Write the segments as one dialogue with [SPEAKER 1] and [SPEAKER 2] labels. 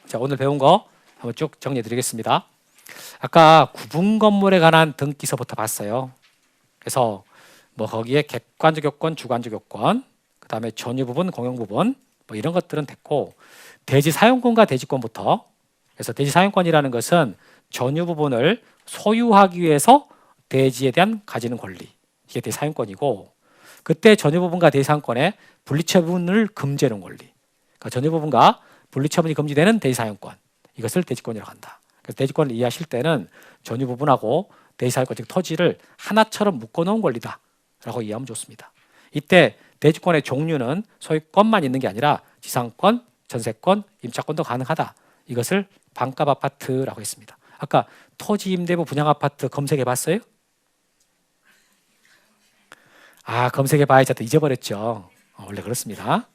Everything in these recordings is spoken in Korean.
[SPEAKER 1] 자, 오늘 배운 거 한번 쭉 정리해 드리겠습니다. 아까 구분 건물에 관한 등기서부터 봤어요. 그래서 뭐 거기에 객관적 요건, 주관적 요건, 그 다음에 전유 부분, 공용 부분 뭐 이런 것들은 됐고, 대지 사용권과 대지권부터. 그래서 대지 사용권이라는 것은 전유 부분을 소유하기 위해서 대지에 대한 가지는 권리, 이게 대지 사용권이고, 그때 전유 부분과 대지 사용권의 분리처분을 금지하는 권리, 그러니까 전유 부분과 분리처분이 금지되는 대지 사용권, 이것을 대지권이라고 한다. 그래서 대지권을 이해하실 때는 전유 부분하고 대지 사용권, 즉 토지를 하나처럼 묶어놓은 권리다라고 이해하면 좋습니다. 이때 대지권의 종류는 소유권만 있는 게 아니라 지상권, 전세권, 임차권도 가능하다. 이것을 반값 아파트라고 했습니다. 아까 토지 임대부 분양 아파트 검색해 봤어요? 아, 검색해 봐야지 또 잊어버렸죠. 원래 그렇습니다.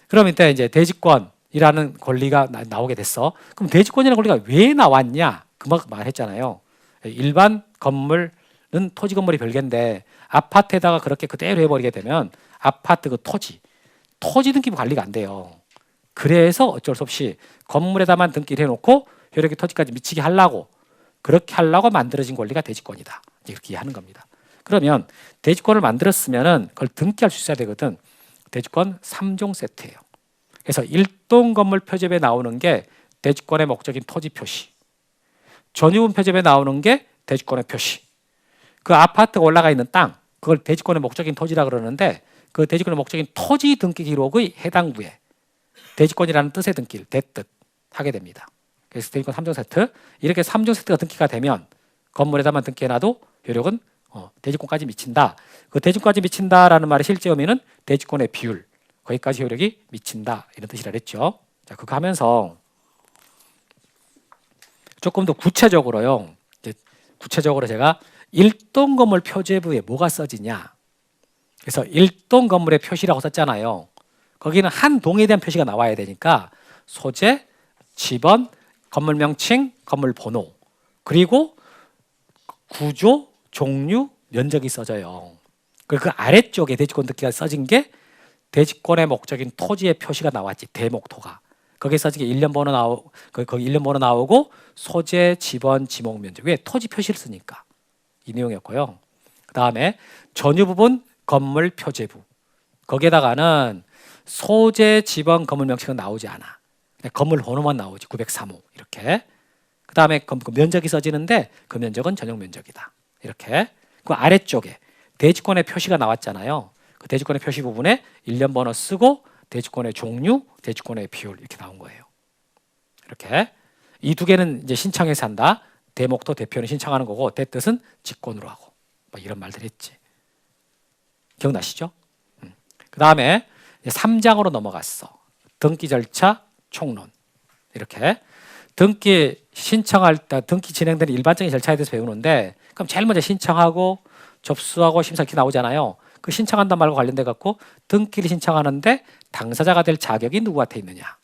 [SPEAKER 1] 그럼 이제 대지권이라는 권리가 나오게 됐어. 그럼 대지권이라는 권리가 왜 나왔냐? 그만큼 말했잖아요. 일반 건물은 토지 건물이 별개인데 아파트에다가 그렇게 그대로 해버리게 되면 아파트 그 토지 등기부 관리가 안 돼요. 그래서 어쩔 수 없이 건물에다만 등기를 해놓고 효력이 토지까지 미치게 하려고, 그렇게 하려고 만들어진 권리가 대지권이다. 이렇게 이해하는 겁니다. 그러면 대지권을 만들었으면은 그걸 등기할 수 있어야 되거든. 대지권 3종 세트예요. 그래서 일동 건물 표제에 나오는 게 대지권의 목적인 토지 표시, 전유분 표제에 나오는 게 대지권의 표시, 그 아파트가 올라가 있는 땅, 그걸 대지권의 목적인 토지라 그러는데 그 대지권의 목적인 토지 등기 기록의 해당부에 대지권이라는 뜻의 등기를 대뜻 하게 됩니다. 그래서 대지권 3종 세트, 이렇게 3종 세트가 등기가 되면 건물에다만 등기해놔도 효력은 대지권까지 미친다. 그 대지권까지 미친다라는 말의 실제 의미는 대지권의 비율, 거기까지 효력이 미친다, 이런 뜻이라 했죠. 자, 그거 하면서 조금 더 구체적으로요. 구체적으로 제가 일동 건물 표제부에 뭐가 써지냐. 그래서 일동 건물의 표시라고 썼잖아요. 거기는 한 동에 대한 표시가 나와야 되니까 소재, 지번, 건물 명칭, 건물 번호, 그리고 구조, 종류, 면적이 써져요. 그리고 그 아래쪽에 대지권 등기가 써진 게 대지권의 목적인 토지의 표시가 나왔지. 대목토가. 거기에 써진 게 1년 번호 거기 1년 번호 나오고 소재, 지번, 지목, 면적. 왜? 토지 표시를 쓰니까. 이 내용이었고요. 그 다음에 전유 부분 건물 표제부. 거기에다가는 소재, 지번, 건물 명칭은 나오지 않아. 건물 번호만 나오지. 903호 이렇게. 그 다음에 그 면적이 써지는데 그 면적은 전용 면적이다. 이렇게. 그 아래쪽에 대지권의 표시가 나왔잖아요. 그 대지권의 표시 부분에 1년 번호 쓰고 대지권의 종류, 대지권의 비율 이렇게 나온 거예요. 이렇게. 이 두 개는 이제 신청해서 한다. 대목토 대표는 신청하는 거고 대뜻은 직권으로 하고 뭐 이런 말들 했지. 기억나시죠? 그 다음에 3장으로 넘어갔어. 등기 절차 총론. 이렇게. 등기 신청할 때 등기 진행되는 일반적인 절차에 대해서 배우는데, 그럼 제일 먼저 신청하고 접수하고 심사 이렇게 나오잖아요. 그 신청한단 말과 관련돼 갖고 등기를 신청하는데 당사자가 될 자격이 누구한테 있느냐.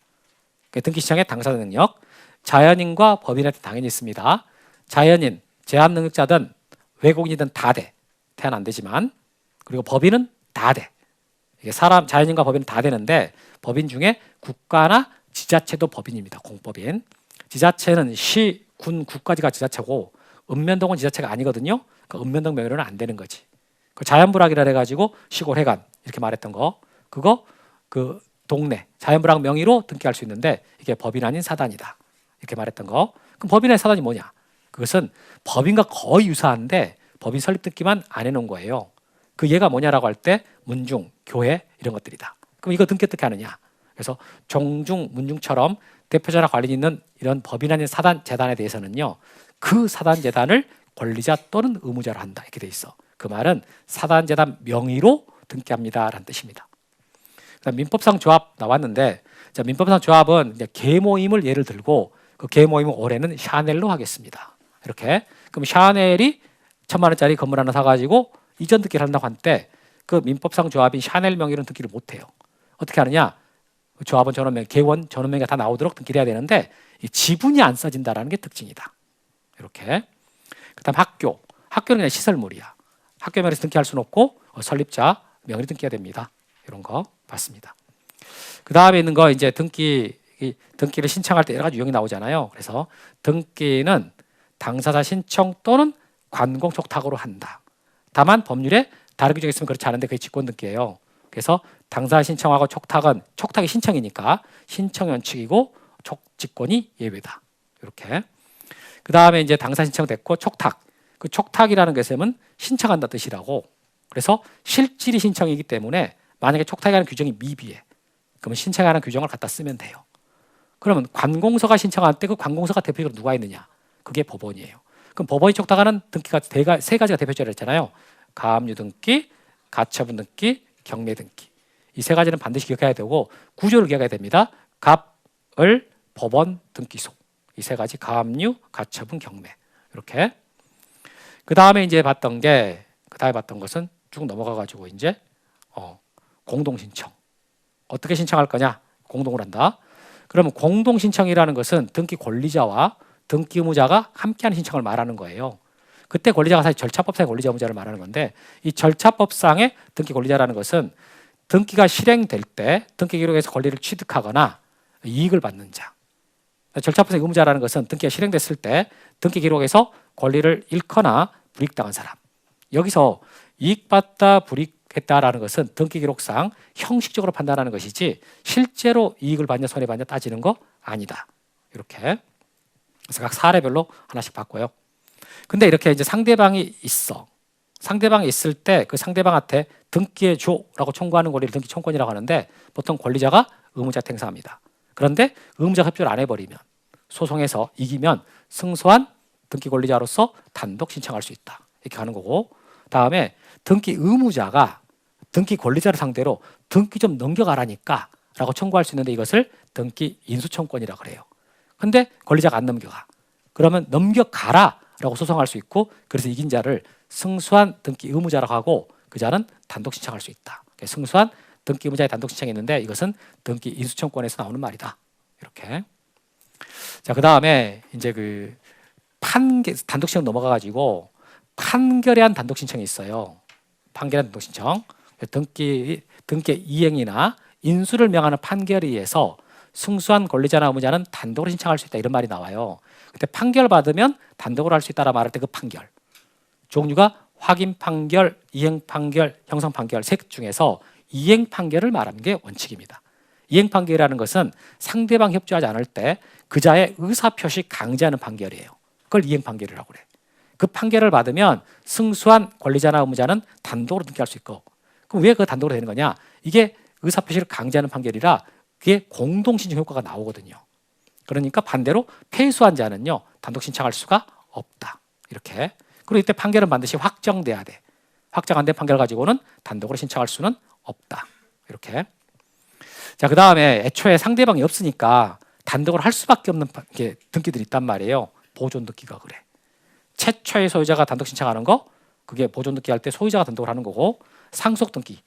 [SPEAKER 1] 등기 신청의 당사자 능력, 자연인과 법인한테 당연히 있습니다. 자연인, 제한 능력자든 외국인이든 다 돼. 태어난 안 되지만. 그리고 법인은 다 돼. 이게 사람, 자연인과 법인은 다 되는데 법인 중에 국가나 지자체도 법인입니다. 공법인. 지자체는 시, 군, 구까지가 지자체고 읍면동은 지자체가 아니거든요. 그러니까 읍면동 명의로는 안 되는 거지. 그 자연불악이라 해가지고 시골 회관 이렇게 말했던 거, 그거 그 동네 자연불악 명의로 등기할 수 있는데 이게 법인 아닌 사단이다. 이렇게 말했던 거. 그럼 법인의 사단이 뭐냐? 그것은 법인과 거의 유사한데 법인 설립 등기만 안 해놓은 거예요. 그 얘가 뭐냐라고 할 때 문중, 교회 이런 것들이다. 그럼 이거 등기 어떻게 하느냐? 그래서 종중, 문중처럼 대표자나 관련이 있는 이런 법인 아닌 사단, 재단에 대해서는요, 그 사단, 재단을 권리자 또는 의무자로 한다. 이렇게 돼 있어. 그 말은 사단, 재단 명의로 등기합니다라는 뜻입니다. 그다음 민법상 조합 나왔는데, 자, 민법상 조합은 이제 계모임을 예를 들고 그 계모임은 올해는 샤넬로 하겠습니다. 이렇게. 그럼 샤넬이 1,000만 원짜리 건물 하나 사가지고 이전 등기를 한다고 할 때 그 민법상 조합인 샤넬 명의로는 등기를 못 해요. 어떻게 하느냐? 조합원 전원명, 개원 전원명이 다 나오도록 등기를 해야 되는데 이 지분이 안 써진다라는 게 특징이다. 이렇게. 그다음 학교는 그냥 시설물이야. 학교 명의로 등기할 수는 없고 설립자 명의로 등기해야 됩니다. 이런 거 봤습니다. 그 다음에 있는 거 이제 등기 이 등기를 신청할 때 여러 가지 유형이 나오잖아요. 그래서 등기는 당사자 신청 또는 관공 촉탁으로 한다. 다만 법률에 다른 규정이 있으면 그렇지 않은데 그게 직권 등기예요. 그래서 당사자 신청하고 촉탁이 신청이니까 신청 원칙이고 직권이 예외다. 이렇게. 그 다음에 이제 당사자 신청 됐고 촉탁. 그 촉탁이라는 것은 신청한다 뜻이라고. 그래서 실질이 신청이기 때문에 만약에 촉탁이라는 규정이 미비해. 그러면 신청하는 규정을 갖다 쓰면 돼요. 그러면 관공서가 신청할 때 그 관공서가 대표적으로 누가 있느냐? 그게 법원이에요. 그럼 법원이 촉탁하는 등기가 세 가지가 대표적으로 했잖아요. 가압류 등기, 가처분 등기, 경매 등기. 이 세 가지는 반드시 기억해야 되고 구조를 기억해야 됩니다. 갑을 법원 등기소. 이 세 가지 가압류, 가처분, 경매. 이렇게. 그 다음에 이제 봤던 것은 쭉 넘어가 가지고 이제 공동 신청. 어떻게 신청할 거냐? 공동으로 한다. 그러면 공동 신청이라는 것은 등기 권리자와 등기 의무자가 함께하는 신청을 말하는 거예요. 그때 권리자가 사실 절차법상의 권리자 의무자를 말하는 건데 이 절차법상의 등기 권리자라는 것은 등기가 실행될 때 등기 기록에서 권리를 취득하거나 이익을 받는 자. 절차법상의 의무자라는 것은 등기가 실행됐을 때 등기 기록에서 권리를 잃거나 불이익당한 사람. 여기서 이익받다 불이익했다라는 것은 등기 기록상 형식적으로 판단하는 것이지 실제로 이익을 받냐 손해받냐 따지는 거 아니다. 이렇게. 그래서 각 사례별로 하나씩 봤고요. 근데 이렇게 이제 상대방이 있어. 상대방이 있을 때 그 상대방한테 등기해 줘라고 청구하는 권리를 등기 청구권이라고 하는데 보통 권리자가 의무자한테 행사합니다. 그런데 의무자가 협조를 안 해버리면 소송에서 이기면 승소한 등기 권리자로서 단독 신청할 수 있다. 이렇게 하는 거고 다음에 등기 의무자가 등기 권리자를 상대로 등기 좀 넘겨가라니까 라고 청구할 수 있는데 이것을 등기 인수청구권이라고 그래요. 근데 권리자가 안 넘겨가. 그러면 넘겨가라 라고 소송할 수 있고 그래서 이긴 자를 승소한 등기 의무자라고 하고 그 자는 단독 신청할 수 있다. 승소한 등기 의무자의 단독 신청이 있는데 이것은 등기 인수청구권에서 나오는 말이다. 이렇게. 자, 그다음에 이제 그 단독 신청 넘어가 가지고 판결한 단독 신청이 있어요. 판결한 단독 신청. 등기 이행이나 인수를 명하는 판결에 의해서 승소한 권리자나 의무자는 단독으로 신청할 수 있다 이런 말이 나와요. 그때 판결 받으면 단독으로 할 수 있다라 말할 때 그 판결 종류가 확인 판결, 이행 판결, 형성 판결 셋 중에서 이행 판결을 말하는 게 원칙입니다. 이행 판결이라는 것은 상대방 협조하지 않을 때 그자의 의사 표시 강제하는 판결이에요. 그걸 이행 판결이라고 그래. 그 판결을 받으면 승소한 권리자나 의무자는 단독으로 등기할 수 있고 그럼 왜 그 단독으로 되는 거냐? 이게 의사 표시를 강제하는 판결이라 그게 공동 신청 효과가 나오거든요. 그러니까 반대로 패소한 자는요 단독 신청할 수가 없다. 이렇게. 그리고 이때 판결은 반드시 확정돼야 돼. 확정 안 된 판결 가지고는 단독으로 신청할 수는 없다. 이렇게. 자, 그 다음에 애초에 상대방이 없으니까 단독으로 할 수밖에 없는 등기들이 있단 말이에요. 보존 등기가 그래. 최초의 소유자가 단독 신청하는 거, 그게 보존 등기 할 때 소유자가 단독을 하는 거고, 상속 등기.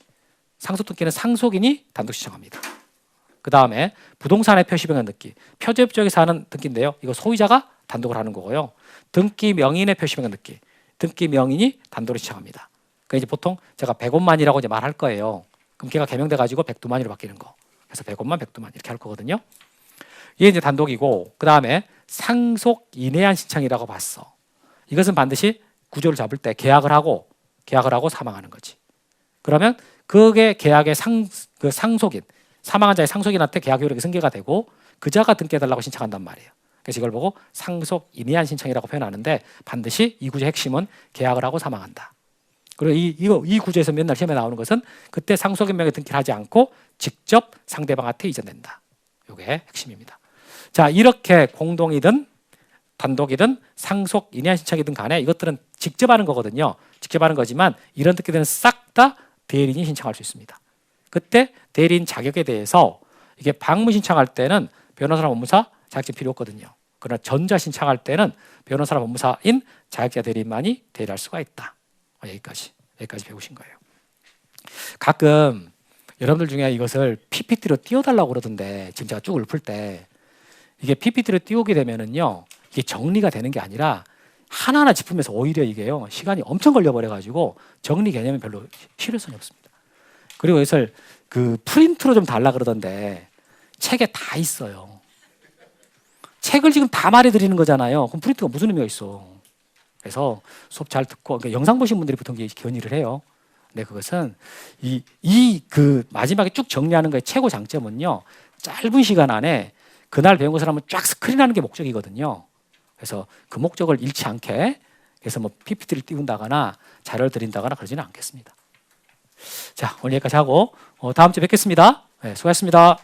[SPEAKER 1] 상속 등기는 상속인이 단독 신청합니다. 그 다음에 부동산의 표시 변경 등기. 표제부지역에서 하는 등기인데요. 이거 소유자가 단독을 하는 거고요. 등기 명인의 표시 변경 등기. 등기 명인이 단독으로 신청합니다. 그러니까 이제 보통 제가 100원만이라고 이제 말할 거예요. 그럼 걔가 개명돼 가지고 100두만으로 바뀌는 거. 그래서 100원만 100두만 이렇게 할 거거든요. 이게 이제 단독이고 그 다음에 상속 인해한 신청이라고 봤어. 이것은 반드시 구조를 잡을 때 계약을 하고 사망하는 거지. 그러면 그게 계약의 상속인 사망한 자의 상속인한테 계약 효력이 승계가 되고 그자가 등기해달라고 신청한단 말이에요. 그래서 이걸 보고 상속 인해한 신청이라고 표현하는데 반드시 이 구조의 핵심은 계약을 하고 사망한다. 그리고 이 구조에서 맨날 시험에 나오는 것은 그때 상속인 명에 등기를 하지 않고 직접 상대방한테 이전된다. 이게 핵심입니다. 자, 이렇게 공동이든 단독이든 상속 인해한 신청이든 간에 이것들은 직접 하는 거거든요. 직접 하는 거지만 이런 등기들은 싹 다 대리인이 신청할 수 있습니다. 그때 대리인 자격에 대해서 이게 방문 신청할 때는 변호사나 법무사 자격증 필요 없거든요. 그러나 전자 신청할 때는 변호사나 법무사인 자격자 대리인만이 대리할 수가 있다. 여기까지 배우신 거예요. 가끔 여러분들 중에 이것을 PPT로 띄워달라고 그러던데 지금 제가 쭉 읊을 때 이게 PPT로 띄우게 되면은요 이게 정리가 되는 게 아니라 하나하나 짚으면서 오히려 이게요 시간이 엄청 걸려버려가지고 정리 개념이 별로 실효성이 없습니다. 그리고 이것을 그 프린트로 좀 달라 그러던데 책에 다 있어요. 책을 지금 다 말해드리는 거잖아요. 그럼 프린트가 무슨 의미가 있어? 그래서 수업 잘 듣고 그러니까 영상 보신 분들이 보통 견의를 해요. 근데 그것은 그 마지막에 쭉 정리하는 거의 최고 장점은요. 짧은 시간 안에 그날 배운 것을 한번 쫙 스크린하는 게 목적이거든요. 그래서 그 목적을 잃지 않게 그래서 뭐 PPT를 띄운다거나 자료를 드린다거나 그러지는 않겠습니다. 자, 오늘 여기까지 하고 다음 주에 뵙겠습니다. 네, 수고하셨습니다.